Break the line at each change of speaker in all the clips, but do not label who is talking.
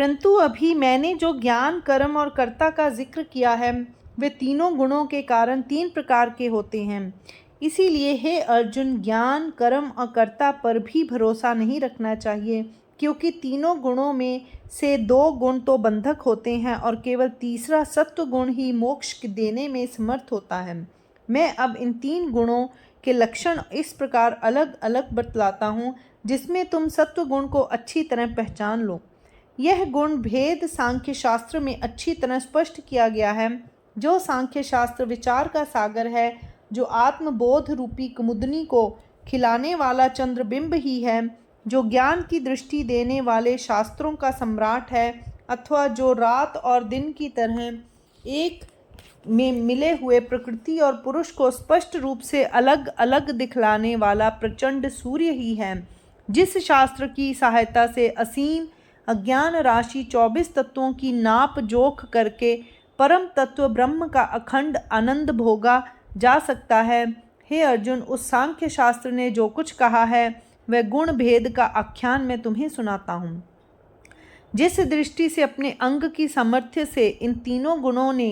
परंतु अभी मैंने जो ज्ञान, कर्म और कर्ता का जिक्र किया है वे तीनों गुणों के कारण तीन प्रकार के होते हैं। इसीलिए हे अर्जुन, ज्ञान, कर्म और कर्ता पर भी भरोसा नहीं रखना चाहिए, क्योंकि तीनों गुणों में से दो गुण तो बंधक होते हैं और केवल तीसरा सत्व गुण ही मोक्ष देने में समर्थ होता है। मैं अब इन तीन गुणों के लक्षण इस प्रकार अलग अलग बतलाता हूँ जिसमें तुम सत्व गुण को अच्छी तरह पहचान लो। यह गुण भेद सांख्य शास्त्र में अच्छी तरह स्पष्ट किया गया है। जो सांख्य शास्त्र विचार का सागर है, जो आत्मबोध रूपी कुमुदनी को खिलाने वाला चंद्रबिंब ही है, जो ज्ञान की दृष्टि देने वाले शास्त्रों का सम्राट है, अथवा जो रात और दिन की तरह एक में मिले हुए प्रकृति और पुरुष को स्पष्ट रूप से अलग अलग दिखलाने वाला प्रचंड सूर्य ही है, जिस शास्त्र की सहायता से असीम अज्ञान राशि 24 तत्वों की नाप जोख करके परम तत्व ब्रह्म का अखंड आनंद भोगा जा सकता है। हे अर्जुन, उस सांख्य शास्त्र ने जो कुछ कहा है वह गुण भेद का आख्यान मैं तुम्हें सुनाता हूँ। जिस दृष्टि से अपने अंग की सामर्थ्य से इन तीनों गुणों ने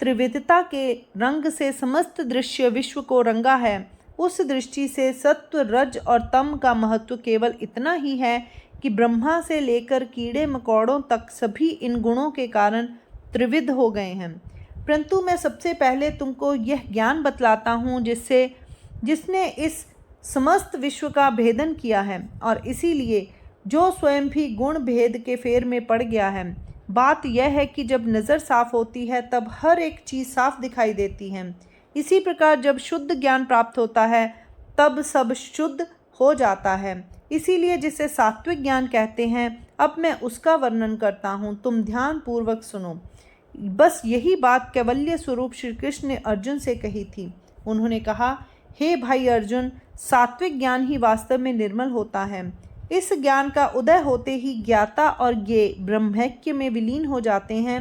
त्रिविधता के रंग से समस्त दृश्य विश्व को रंगा है, उस दृष्टि से सत्व, रज और तम का महत्व केवल इतना ही है कि ब्रह्मा से लेकर कीड़े मकोड़ों तक सभी इन गुणों के कारण त्रिविध हो गए हैं। परंतु मैं सबसे पहले तुमको यह ज्ञान बतलाता हूँ जिसने इस समस्त विश्व का भेदन किया है, और इसीलिए जो स्वयं भी गुण भेद के फेर में पड़ गया है। बात यह है कि जब नज़र साफ होती है तब हर एक चीज़ साफ दिखाई देती है। इसी प्रकार जब शुद्ध ज्ञान प्राप्त होता है तब सब शुद्ध हो जाता है। इसीलिए जिसे सात्विक ज्ञान कहते हैं, अब मैं उसका वर्णन करता हूँ, तुम ध्यान पूर्वक सुनो। बस यही बात कैवल्य स्वरूप श्री कृष्ण ने अर्जुन से कही थी। उन्होंने कहा, हे भाई अर्जुन, सात्विक ज्ञान ही वास्तव में निर्मल होता है। इस ज्ञान का उदय होते ही ज्ञाता और ज्ञेय ब्रह्मैक्य में विलीन हो जाते हैं।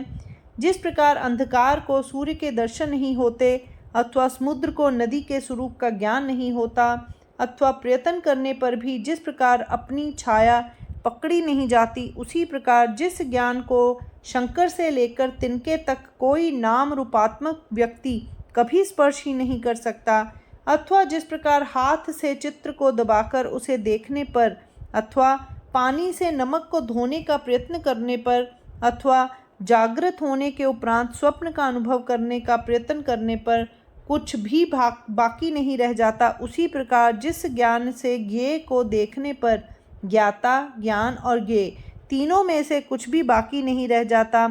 जिस प्रकार अंधकार को सूर्य के दर्शन नहीं होते, अथवा समुद्र को नदी के स्वरूप का ज्ञान नहीं होता, अथवा प्रयत्न करने पर भी जिस प्रकार अपनी छाया पकड़ी नहीं जाती, उसी प्रकार जिस ज्ञान को शंकर से लेकर तिनके तक कोई नाम रूपात्मक व्यक्ति कभी स्पर्श ही नहीं कर सकता, अथवा जिस प्रकार हाथ से चित्र को दबाकर उसे देखने पर, अथवा पानी से नमक को धोने का प्रयत्न करने पर, अथवा जागृत होने के उपरांत स्वप्न का अनुभव करने का प्रयत्न करने पर कुछ भी बाकी नहीं रह जाता, उसी प्रकार जिस ज्ञान से ज्ञेय को देखने पर ज्ञाता, ज्ञान और ज्ञेय तीनों में से कुछ भी बाकी नहीं रह जाता,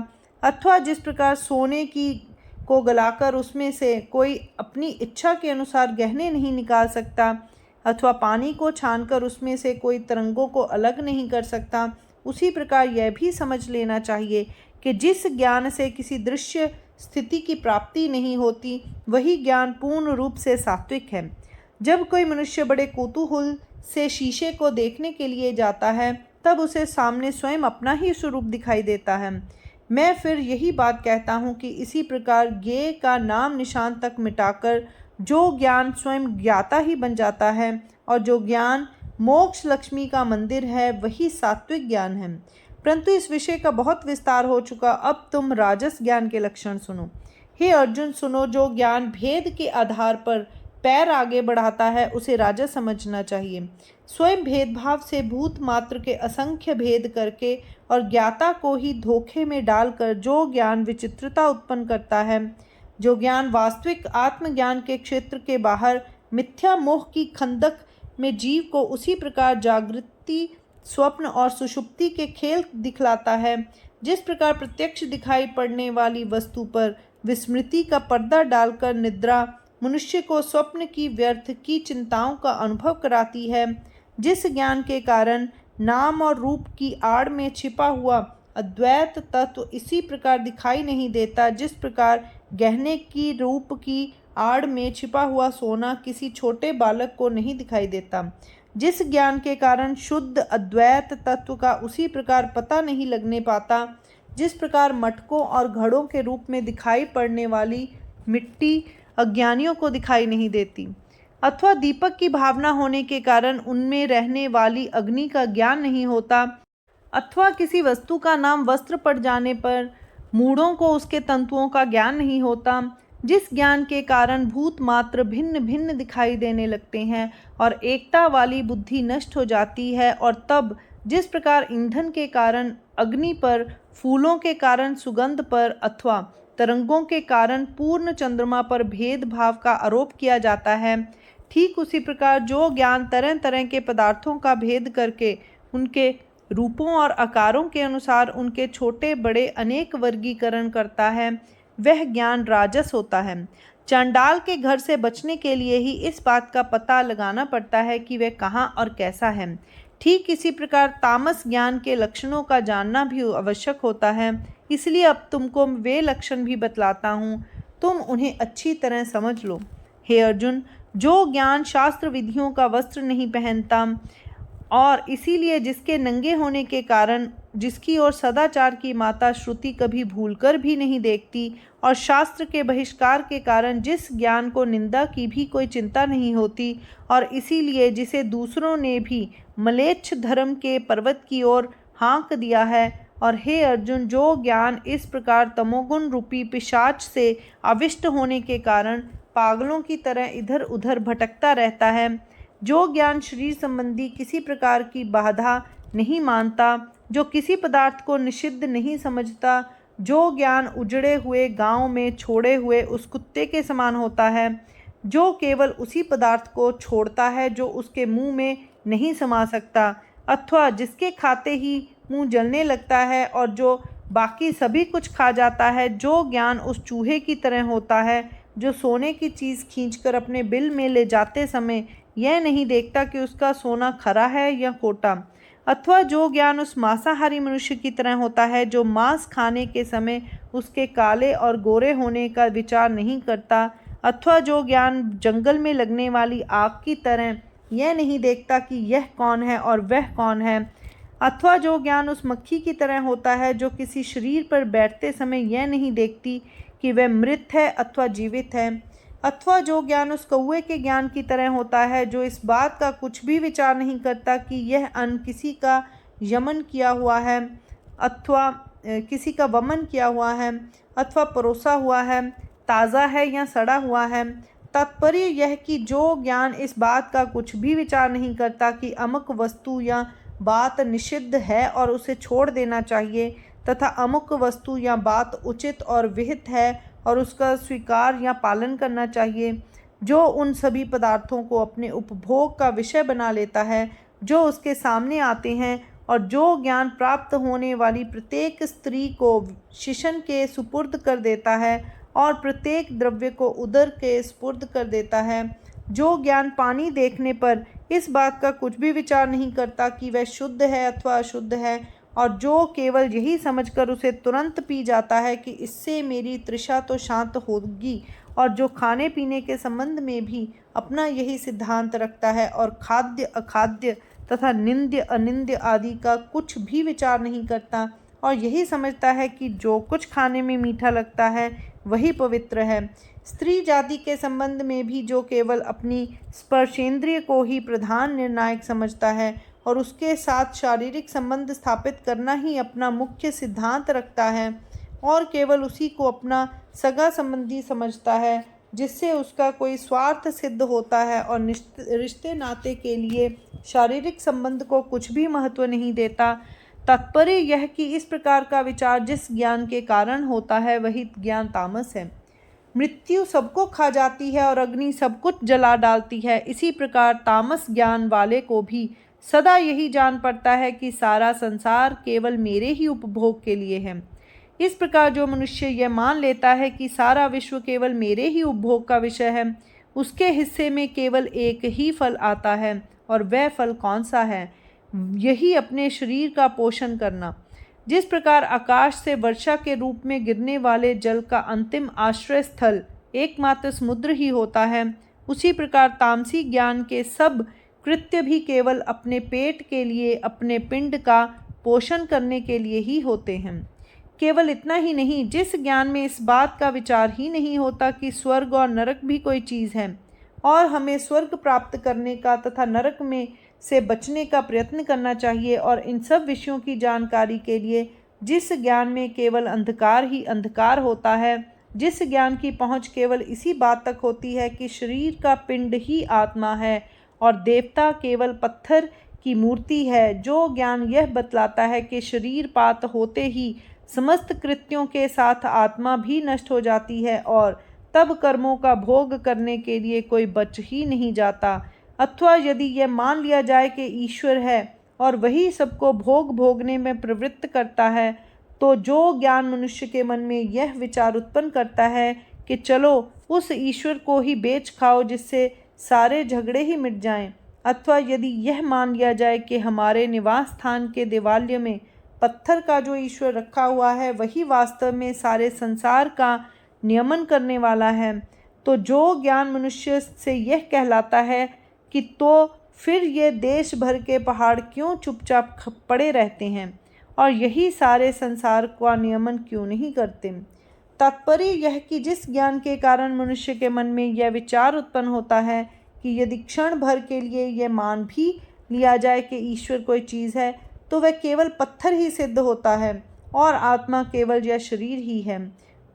अथवा जिस प्रकार सोने को गलाकर उसमें से कोई अपनी इच्छा के अनुसार गहने नहीं निकाल सकता, अथवा पानी को छानकर उसमें से कोई तरंगों को अलग नहीं कर सकता, उसी प्रकार यह भी समझ लेना चाहिए कि जिस ज्ञान से किसी दृश्य स्थिति की प्राप्ति नहीं होती, वही ज्ञान पूर्ण रूप से सात्विक है। जब कोई मनुष्य बड़े कौतूहल से शीशे को देखने के लिए जाता है, तब उसे सामने स्वयं अपना ही स्वरूप दिखाई देता है। मैं फिर यही बात कहता हूँ कि इसी प्रकार ज्ञेय का नाम निशान तक मिटाकर जो ज्ञान स्वयं ज्ञाता ही बन जाता है, और जो ज्ञान मोक्ष लक्ष्मी का मंदिर है, वही सात्विक ज्ञान है। परंतु इस विषय का बहुत विस्तार हो चुका, अब तुम राजस ज्ञान के लक्षण सुनो। हे अर्जुन सुनो, जो ज्ञान भेद के आधार पर पैर आगे बढ़ाता है उसे राजस समझना चाहिए। स्वयं भेदभाव से भूत मात्र के असंख्य भेद करके और ज्ञाता को ही धोखे में डालकर जो ज्ञान विचित्रता उत्पन्न करता है, जो ज्ञान वास्तविक आत्मज्ञान के क्षेत्र के बाहर मिथ्या मोह की खंदक में जीव को उसी प्रकार जागृति, स्वप्न और सुषुप्ति के खेल दिखलाता है, जिस प्रकार प्रत्यक्ष दिखाई पड़ने वाली वस्तु पर विस्मृति का पर्दा डालकर निद्रा मनुष्य को स्वप्न की व्यर्थ की चिंताओं का अनुभव कराती है। जिस ज्ञान के कारण नाम और रूप की आड़ में छिपा हुआ अद्वैत तत्व इसी प्रकार दिखाई नहीं देता, जिस प्रकार गहने की रूप की आड़ में छिपा हुआ सोना किसी छोटे बालक को नहीं दिखाई देता। जिस ज्ञान के कारण शुद्ध अद्वैत तत्व का उसी प्रकार पता नहीं लगने पाता, जिस प्रकार मटकों और घड़ों के रूप में दिखाई पड़ने वाली मिट्टी अज्ञानियों को दिखाई नहीं देती, अथवा दीपक की भावना होने के कारण उनमें रहने वाली अग्नि का ज्ञान नहीं होता, अथवा किसी वस्तु का नाम वस्त्र पड़ जाने पर मूढ़ों को उसके तंतुओं का ज्ञान नहीं होता, जिस ज्ञान के कारण भूत मात्र भिन्न भिन्न दिखाई देने लगते हैं और एकता वाली बुद्धि नष्ट हो जाती है। और तब जिस प्रकार ईंधन के कारण अग्नि पर, फूलों के कारण सुगंध पर अथवा तरंगों के कारण पूर्ण चंद्रमा पर भेदभाव का आरोप किया जाता है, ठीक उसी प्रकार जो ज्ञान तरह तरह के पदार्थों का भेद करके उनके रूपों और आकारों के अनुसार उनके छोटे बड़े अनेक वर्गीकरण करता है, वह ज्ञान राजस होता है। चांडाल के घर से बचने के लिए ही इस बात का पता लगाना पड़ता है कि वह कहाँ और कैसा है। ठीक इसी प्रकार तामस ज्ञान के लक्षणों का जानना भी आवश्यक होता है। इसलिए अब तुमको वे लक्षण भी बतलाता हूँ, तुम उन्हें अच्छी तरह समझ लो। हे अर्जुन, जो ज्ञान शास्त्र विधियों का वस्त्र नहीं पहनता और इसीलिए जिसके नंगे होने के कारण जिसकी ओर सदाचार की माता श्रुति कभी भूलकर भी नहीं देखती और शास्त्र के बहिष्कार के कारण जिस ज्ञान को निंदा की भी कोई चिंता नहीं होती और इसीलिए जिसे दूसरों ने भी मलेच्छ धर्म के पर्वत की ओर हाँक दिया है। और हे अर्जुन, जो ज्ञान इस प्रकार तमोगुण रूपी पिशाच से आविष्ट होने के कारण पागलों की तरह इधर उधर भटकता रहता है, जो ज्ञान शरीर संबंधी किसी प्रकार की बाधा नहीं मानता, जो किसी पदार्थ को निषिद्ध नहीं समझता, जो ज्ञान उजड़े हुए गांव में छोड़े हुए उस कुत्ते के समान होता है, जो केवल उसी पदार्थ को छोड़ता है जो उसके मुंह में नहीं समा सकता अथवा जिसके खाते ही मुंह जलने लगता है और जो बाकी सभी कुछ खा जाता है, जो ज्ञान उस चूहे की तरह होता है जो सोने की चीज़ खींचकर अपने बिल में ले जाते समय यह नहीं देखता कि उसका सोना खरा है या खोटा, अथवा जो ज्ञान उस मांसाहारी मनुष्य की तरह होता है जो मांस खाने के समय उसके काले और गोरे होने का विचार नहीं करता, अथवा जो ज्ञान जंगल में लगने वाली आग की तरह यह नहीं देखता कि यह कौन है और वह कौन है, अथवा जो ज्ञान उस मक्खी की तरह होता है जो किसी शरीर पर बैठते समय यह नहीं देखती कि वह मृत है अथवा जीवित है, अथवा जो ज्ञान उस कौवे के ज्ञान की तरह होता है जो इस बात का कुछ भी विचार नहीं करता कि यह अन्न किसी का यमन किया हुआ है अथवा किसी का वमन किया हुआ है अथवा परोसा हुआ है, ताज़ा है या सड़ा हुआ है। तात्पर्य यह कि जो ज्ञान इस बात का कुछ भी विचार नहीं करता कि अमुक वस्तु या बात निषिद्ध है और उसे छोड़ देना चाहिए तथा अमुक वस्तु या बात उचित और विहित है और उसका स्वीकार या पालन करना चाहिए, जो उन सभी पदार्थों को अपने उपभोग का विषय बना लेता है जो उसके सामने आते हैं, और जो ज्ञान प्राप्त होने वाली प्रत्येक स्त्री को शिशन के सुपुर्द कर देता है और प्रत्येक द्रव्य को उदर के स्पुर्द कर देता है, जो ज्ञान पानी देखने पर इस बात का कुछ भी विचार नहीं करता कि वह शुद्ध है अथवा अशुद्ध है और जो केवल यही समझकर उसे तुरंत पी जाता है कि इससे मेरी तृषा तो शांत होगी, और जो खाने पीने के संबंध में भी अपना यही सिद्धांत रखता है और खाद्य अखाद्य तथा निंद्य अनिंद्य आदि का कुछ भी विचार नहीं करता और यही समझता है कि जो कुछ खाने में मीठा लगता है वही पवित्र है। स्त्री जाति के संबंध में भी जो केवल अपनी स्पर्शेंद्रिय को ही प्रधान निर्णायक समझता है और उसके साथ शारीरिक संबंध स्थापित करना ही अपना मुख्य सिद्धांत रखता है और केवल उसी को अपना सगा संबंधी समझता है जिससे उसका कोई स्वार्थ सिद्ध होता है और रिश्ते नाते के लिए शारीरिक संबंध को कुछ भी महत्व नहीं देता। तात्पर्य यह कि इस प्रकार का विचार जिस ज्ञान के कारण होता है वही ज्ञान तामस है। मृत्यु सबको खा जाती है और अग्नि सब कुछ जला डालती है, इसी प्रकार तामस ज्ञान वाले को भी सदा यही जान पड़ता है कि सारा संसार केवल मेरे ही उपभोग के लिए है। इस प्रकार जो मनुष्य यह मान लेता है कि सारा विश्व केवल मेरे ही उपभोग का विषय है, उसके हिस्से में केवल एक ही फल आता है, और वह फल कौन सा है? यही अपने शरीर का पोषण करना। जिस प्रकार आकाश से वर्षा के रूप में गिरने वाले जल का अंतिम आश्रय स्थल एकमात्र समुद्र ही होता है, उसी प्रकार तामसी ज्ञान के सब कृत्य भी केवल अपने पेट के लिए, अपने पिंड का पोषण करने के लिए ही होते हैं। केवल इतना ही नहीं, जिस ज्ञान में इस बात का विचार ही नहीं होता कि स्वर्ग और नरक भी कोई चीज़ है और हमें स्वर्ग प्राप्त करने का तथा नरक में से बचने का प्रयत्न करना चाहिए और इन सब विषयों की जानकारी के लिए जिस ज्ञान में केवल अंधकार ही अंधकार होता है, जिस ज्ञान की पहुँच केवल इसी बात तक होती है कि शरीर का पिंड ही आत्मा है और देवता केवल पत्थर की मूर्ति है, जो ज्ञान यह बतलाता है कि शरीर पात होते ही समस्त कृत्यों के साथ आत्मा भी नष्ट हो जाती है और तब कर्मों का भोग करने के लिए कोई बच ही नहीं जाता। अथवा यदि यह मान लिया जाए कि ईश्वर है और वही सबको भोग भोगने में प्रवृत्त करता है, तो जो ज्ञान मनुष्य के मन में यह विचार उत्पन्न करता है कि चलो उस ईश्वर को ही बेच खाओ जिससे सारे झगड़े ही मिट जाएं, अथवा यदि यह मान लिया जाए कि हमारे निवास स्थान के देवालय में पत्थर का जो ईश्वर रखा हुआ है वही वास्तव में सारे संसार का नियमन करने वाला है, तो जो ज्ञान मनुष्य से यह कहलाता है कि तो फिर ये देश भर के पहाड़ क्यों चुपचाप पड़े रहते हैं और यही सारे संसार का नियमन क्यों नहीं करते। तात्पर्य यह कि जिस ज्ञान के कारण मनुष्य के मन में यह विचार उत्पन्न होता है कि यदि क्षण भर के लिए यह मान भी लिया जाए कि ईश्वर कोई चीज़ है, तो वह केवल पत्थर ही सिद्ध होता है और आत्मा केवल यह शरीर ही है।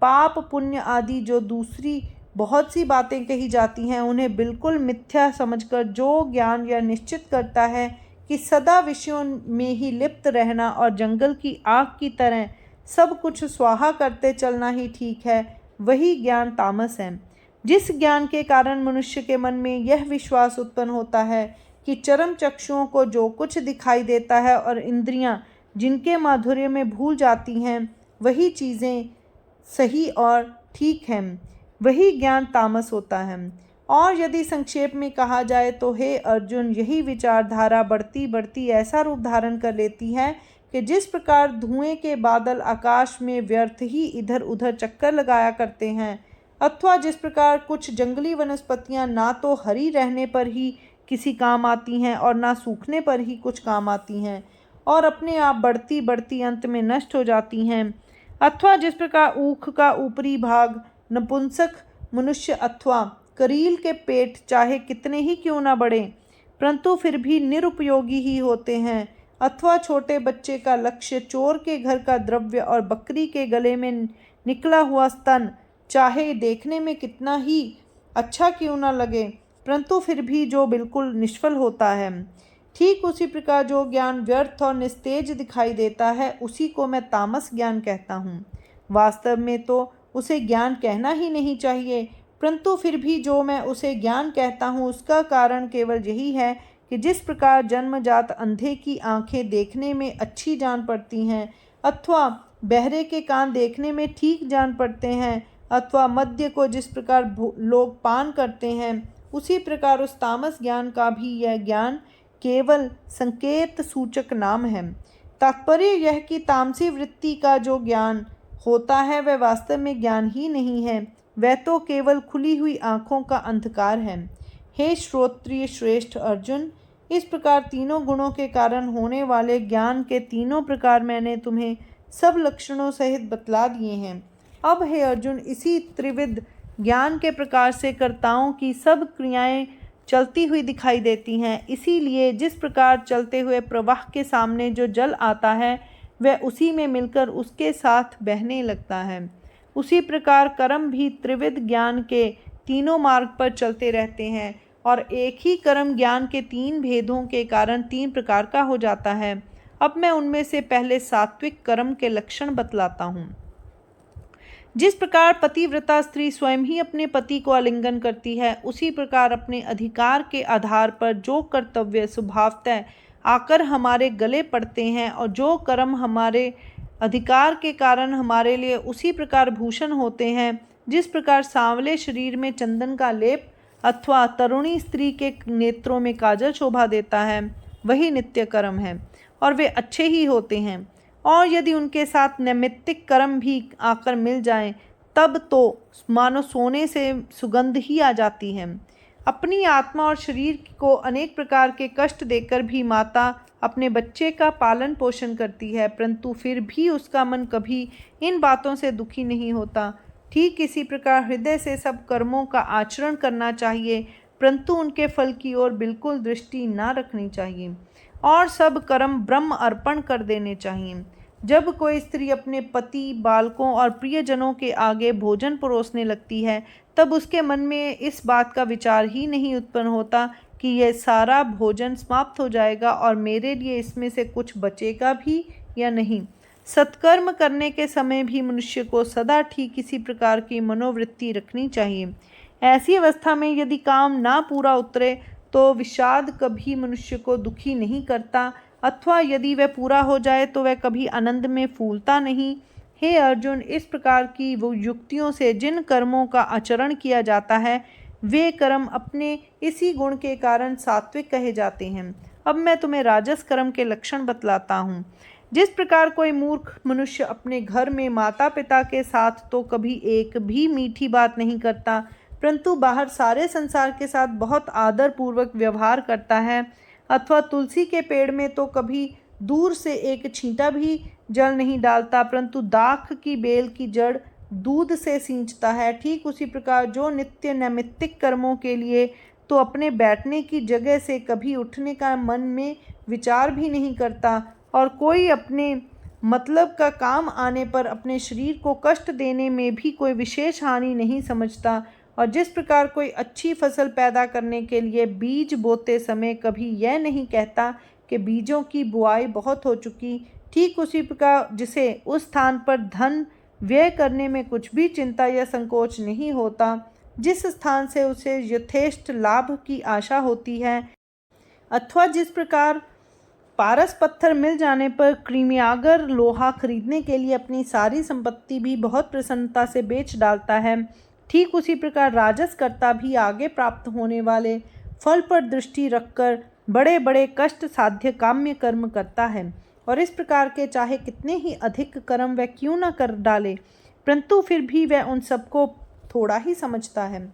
पाप पुण्य आदि जो दूसरी बहुत सी बातें कही जाती हैं, उन्हें बिल्कुल मिथ्या समझकर जो ज्ञान यह निश्चित करता है कि सदा विषयों में ही लिप्त रहना और जंगल की आग की तरह सब कुछ स्वाहा करते चलना ही ठीक है, वही ज्ञान तामस है। जिस ज्ञान के कारण मनुष्य के मन में यह विश्वास उत्पन्न होता है कि चरम चक्षुओं को जो कुछ दिखाई देता है और इंद्रियां जिनके माधुर्य में भूल जाती हैं वही चीज़ें सही और ठीक हैं, वही ज्ञान तामस होता है। और यदि संक्षेप में कहा जाए तो हे अर्जुन, यही विचारधारा बढ़ती बढ़ती ऐसा रूप धारण कर लेती है कि जिस प्रकार धुएं के बादल आकाश में व्यर्थ ही इधर उधर चक्कर लगाया करते हैं, अथवा जिस प्रकार कुछ जंगली वनस्पतियां ना तो हरी रहने पर ही किसी काम आती हैं और ना सूखने पर ही कुछ काम आती हैं और अपने आप बढ़ती बढ़ती अंत में नष्ट हो जाती हैं, अथवा जिस प्रकार ऊख का ऊपरी भाग नपुंसक मनुष्य अथवा करील के पेट चाहे कितने ही क्यों ना बढ़े परंतु फिर भी निरुपयोगी ही होते हैं, अथवा छोटे बच्चे का लक्ष्य चोर के घर का द्रव्य और बकरी के गले में निकला हुआ स्तन चाहे देखने में कितना ही अच्छा क्यों ना लगे परंतु फिर भी जो बिल्कुल निष्फल होता है, ठीक उसी प्रकार जो ज्ञान व्यर्थ और निस्तेज दिखाई देता है उसी को मैं तामस ज्ञान कहता हूँ। वास्तव में तो उसे ज्ञान कहना ही नहीं चाहिए, परंतु फिर भी जो मैं उसे ज्ञान कहता हूँ उसका कारण केवल यही है कि जिस प्रकार जन्मजात अंधे की आंखें देखने में अच्छी जान पड़ती हैं, अथवा बहरे के कान देखने में ठीक जान पड़ते हैं, अथवा मद्य को जिस प्रकार लोग पान करते हैं, उसी प्रकार उस तामस ज्ञान का भी यह ज्ञान केवल संकेत सूचक नाम है। तात्पर्य यह कि तामसी वृत्ति का जो ज्ञान होता है वह वास्तव में ज्ञान ही नहीं है, वह तो केवल खुली हुई आँखों का अंधकार है। हे श्रोत्रिय श्रेष्ठ अर्जुन, इस प्रकार तीनों गुणों के कारण होने वाले ज्ञान के तीनों प्रकार मैंने तुम्हें सब लक्षणों सहित बतला दिए हैं। अब हे अर्जुन, इसी त्रिविध ज्ञान के प्रकार से कर्ताओं की सब क्रियाएं चलती हुई दिखाई देती हैं, इसीलिए जिस प्रकार चलते हुए प्रवाह के सामने जो जल आता है वह उसी में मिलकर उसके साथ बहने लगता है, उसी प्रकार कर्म भी त्रिविध ज्ञान के तीनों मार्ग पर चलते रहते हैं और एक ही कर्म ज्ञान के तीन भेदों के कारण तीन प्रकार का हो जाता है। अब मैं उनमें से पहले सात्विक कर्म के लक्षण बतलाता हूँ। जिस प्रकार पतिव्रता स्त्री स्वयं ही अपने पति को आलिंगन करती है, उसी प्रकार अपने अधिकार के आधार पर जो कर्तव्य स्वभावतः आकर हमारे गले पड़ते हैं और जो कर्म हमारे अधिकार के कारण हमारे लिए उसी प्रकार भूषण होते हैं, जिस प्रकार सांवले शरीर में चंदन का लेप अथवा तरुणी स्त्री के नेत्रों में काजल शोभा देता है, वही नित्य कर्म है और वे अच्छे ही होते हैं। और यदि उनके साथ नैमित्तिक कर्म भी आकर मिल जाएं, तब तो मानो सोने से सुगंध ही आ जाती है। अपनी आत्मा और शरीर को अनेक प्रकार के कष्ट देकर भी माता अपने बच्चे का पालन पोषण करती है, परंतु फिर भी उसका मन कभी इन बातों से दुखी नहीं होता। ठीक इसी प्रकार हृदय से सब कर्मों का आचरण करना चाहिए, परंतु उनके फल की ओर बिल्कुल दृष्टि न रखनी चाहिए और सब कर्म ब्रह्म अर्पण कर देने चाहिए। जब कोई स्त्री अपने पति, बालकों और प्रियजनों के आगे भोजन परोसने लगती है, तब उसके मन में इस बात का विचार ही नहीं उत्पन्न होता कि यह सारा भोजन समाप्त हो जाएगा और मेरे लिए इसमें से कुछ बचेगा भी या नहीं। सत्कर्म करने के समय भी मनुष्य को सदा ठीक इसी प्रकार की मनोवृत्ति रखनी चाहिए। ऐसी अवस्था में यदि काम ना पूरा उतरे तो विषाद कभी मनुष्य को दुखी नहीं करता, अथवा यदि वह पूरा हो जाए तो वह कभी आनंद में फूलता नहीं। हे अर्जुन, इस प्रकार की वो युक्तियों से जिन कर्मों का आचरण किया जाता है, वे कर्म अपने इसी गुण के कारण सात्विक कहे जाते हैं। अब मैं तुम्हें राजस कर्म के लक्षण बतलाता हूँ। जिस प्रकार कोई मूर्ख मनुष्य अपने घर में माता पिता के साथ तो कभी एक भी मीठी बात नहीं करता, परंतु बाहर सारे संसार के साथ बहुत आदर पूर्वक व्यवहार करता है, अथवा तुलसी के पेड़ में तो कभी दूर से एक छींटा भी जल नहीं डालता, परंतु दाख की बेल की जड़ दूध से सींचता है, ठीक उसी प्रकार जो नित्य नैमित्तिक कर्मों के लिए तो अपने बैठने की जगह से कभी उठने का मन में विचार भी नहीं करता, और कोई अपने मतलब का काम आने पर अपने शरीर को कष्ट देने में भी कोई विशेष हानि नहीं समझता, और जिस प्रकार कोई अच्छी फसल पैदा करने के लिए बीज बोते समय कभी यह नहीं कहता कि बीजों की बुआई बहुत हो चुकी, ठीक उसी प्रकार जिसे उस स्थान पर धन व्यय करने में कुछ भी चिंता या संकोच नहीं होता, जिस स्थान से उसे यथेष्ट लाभ की आशा होती है, अथवा जिस प्रकार पारस पत्थर मिल जाने पर क्रीमियागर लोहा खरीदने के लिए अपनी सारी संपत्ति भी बहुत प्रसन्नता से बेच डालता है, ठीक उसी प्रकार राजस कर्ता भी आगे प्राप्त होने वाले फल पर दृष्टि रखकर बड़े बड़े कष्ट साध्य काम्य कर्म करता है, और इस प्रकार के चाहे कितने ही अधिक कर्म वह क्यों न कर डाले, परंतु फिर भी वह उन सबको थोड़ा ही समझता है।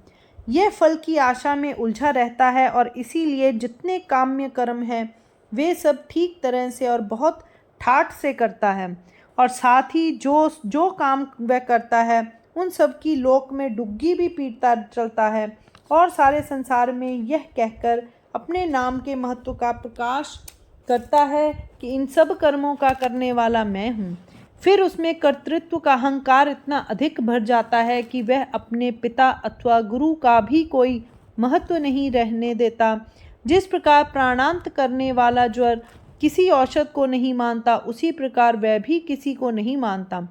यह फल की आशा में उलझा रहता है, और इसीलिए जितने काम्य कर्म हैं वे सब ठीक तरह से और बहुत ठाठ से करता है, और साथ ही जो जो काम वह करता है उन सब की लोक में डुग्गी भी पीटता चलता है, और सारे संसार में यह कहकर अपने नाम के महत्व का प्रकाश करता है कि इन सब कर्मों का करने वाला मैं हूँ। फिर उसमें कर्तृत्व का अहंकार इतना अधिक भर जाता है कि वह अपने पिता अथवा गुरु का भी कोई महत्व नहीं रहने देता। जिस प्रकार प्राणांत करने वाला ज्वर किसी औषध को नहीं मानता, उसी प्रकार वह भी किसी को नहीं मानता।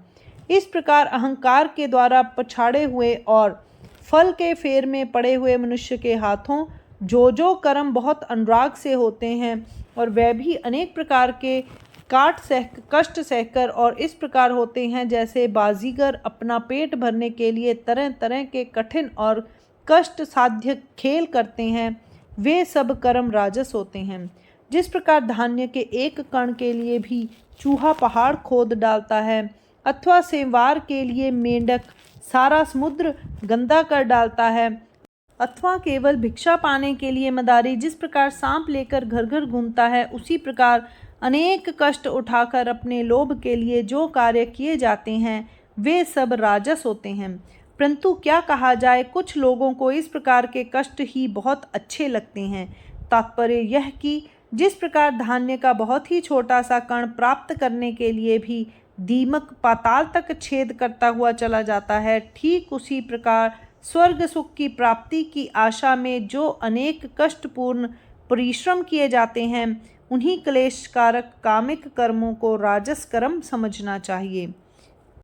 इस प्रकार अहंकार के द्वारा पछाड़े हुए और फल के फेर में पड़े हुए मनुष्य के हाथों जो कर्म बहुत अनुराग से होते हैं, और वह भी अनेक प्रकार के कष्ट सहकर और इस प्रकार होते हैं जैसे बाजीगर अपना पेट भरने के लिए तरह तरह के कठिन और कष्ट साध्य खेल करते हैं, वे सब कर्म राजस होते हैं। जिस प्रकार धान्य के एक कण के लिए भी चूहा पहाड़ खोद डालता है, अथवा सेवार के लिए मेंढक सारा समुद्र गंदा कर डालता है, अथवा केवल भिक्षा पाने के लिए मदारी जिस प्रकार सांप लेकर घर घर घूमता है, उसी प्रकार अनेक कष्ट उठाकर अपने लोभ के लिए जो कार्य किए जाते हैं वे सब राजस होते हैं। परंतु क्या कहा जाए, कुछ लोगों को इस प्रकार के कष्ट ही बहुत अच्छे लगते हैं। तात्पर्य यह कि जिस प्रकार धान्य का बहुत ही छोटा सा कण प्राप्त करने के लिए भी दीमक पाताल तक छेद करता हुआ चला जाता है, ठीक उसी प्रकार स्वर्ग सुख की प्राप्ति की आशा में जो अनेक कष्टपूर्ण परिश्रम किए जाते हैं, उन्हीं क्लेशकारक कामिक कर्मों को राजस कर्म समझना चाहिए।